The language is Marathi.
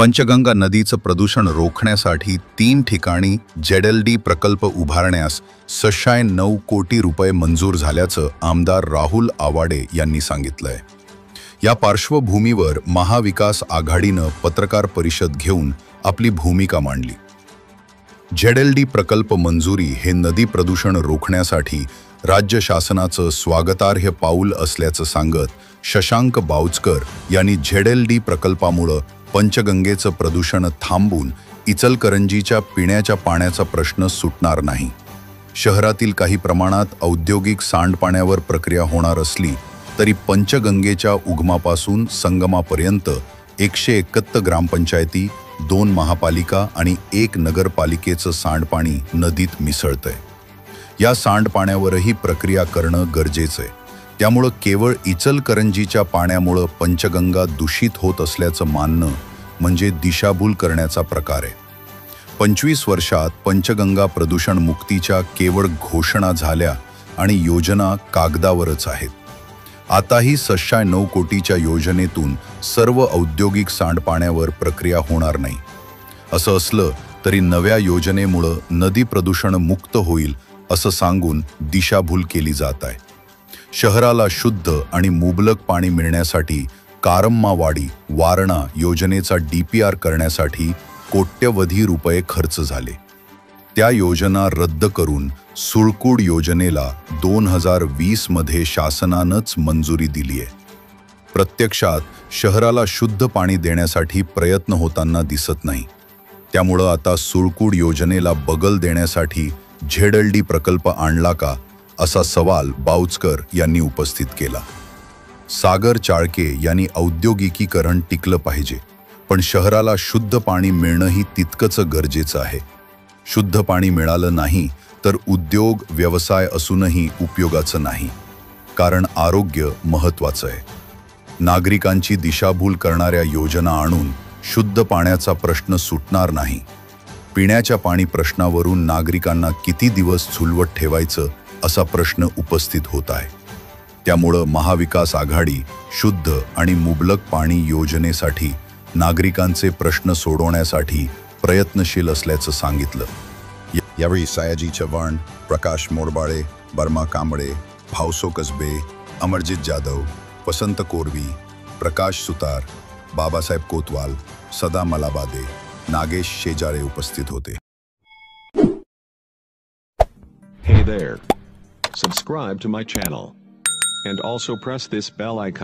पंचगंगा नदीचं प्रदूषण रोखण्यासाठी 3 ठिकाणी ZLD प्रकल्प उभारण्यास 609 कोटी रुपये मंजूर झाल्याचं आमदार राहुल आवाडे यांनी सांगितलंय। या पार्श्वभूमीवर महाविकास आघाडीनं पत्रकार परिषद घेऊन आपली भूमिका मांडली। ZLD प्रकल्प मंजुरी हे नदी प्रदूषण रोखण्यासाठी राज्य शासनाचं स्वागतार्ह पाऊल असल्याचं सांगत शशांक बावचकर यांनी ZLD प्रकल्पामुळे पंचगंगेचं प्रदूषण थांबून इचलकरंजीच्या पिण्याच्या पाण्याचा प्रश्न सुटणार नाही। शहरातील काही प्रमाणात औद्योगिक सांडपाण्यावर प्रक्रिया होणार असली तरी पंचगंगेच्या उगमापासून संगमापर्यंत 171 ग्रामपंचायती, 2 महापालिका आणि 1 नगरपालिकेचं सांडपाणी नदीत मिसळतंय। या सांडपाण्यावरही प्रक्रिया करणं गरजेचं आहे। त्यामुळे केवळ इचलकरंजीच्या पाण्यामुळे पंचगंगा दूषित होत असल्याचं मानणं म्हणजे दिशाभूल करण्याचा प्रकार आहे। 25 वर्षात पंचगंगा प्रदूषण मुक्तीच्या केवळ घोषणा झाल्या आणि योजना कागदावरच आहेत। आताही 609 कोटीच्या योजनेतून सर्व औद्योगिक सांडपाण्यावर प्रक्रिया होणार नाही। असं असलं तरी नव्या योजनेमुळे नदी प्रदूषण मुक्त होईल असं सांगून दिशाभूल केली जात आहे। शहराला शुद्ध आणि मुबलक पाणी मिळण्यासाठी कारम्मावाडी वारणा योजनेचा DPR करण्यासाठी कोट्यवधी रुपये खर्च झाले। त्या योजना रद्द करून सुळकूड योजनेला 2020 मध्ये शासनानंच मंजुरी दिली आहे। प्रत्यक्षात शहराला शुद्ध पाणी देण्यासाठी प्रयत्न होताना दिसत नाही। त्यामुळे आता सुळकूड योजनेला बगल देण्यासाठी ZLD प्रकल्प आणला का असा सवाल बावचकर यांनी उपस्थित केला। सागर चाळके यांनी औद्योगिकीकरण टिकलं पाहिजे, पण शहराला शुद्ध पाणी मिळणंही तितकंच गरजेचं आहे। शुद्ध पाणी मिळालं नाही तर उद्योग व्यवसाय असूनही उपयोगाचं नाही, कारण आरोग्य महत्त्वाचं आहे। नागरिकांची दिशाभूल करणाऱ्या योजना आणून शुद्ध पाण्याचा प्रश्न सुटणार नाही। पिण्याच्या पाणी प्रश्नावरून नागरिकांना किती दिवस झुलवत ठेवायचं असा प्रश्न उपस्थित होत आहे। त्यामुळे महाविकास आघाडी शुद्ध आणि मुबलक पाणी योजनेसाठी नागरिकांचे प्रश्न सोडवण्यासाठी प्रयत्नशील असल्याचं सांगितलं। यावेळी सयाजी चव्हाण, प्रकाश मोरबाळे, बर्मा कांबळे, भावसो कसबे, अमरजित जाधव, वसंत कोरवी, प्रकाश सुतार, बाबासाहेब कोतवाल, सदा मलाबादे, नागेश शेजारे उपस्थित होते। Hey there. Subscribe to my channel and also press this bell icon.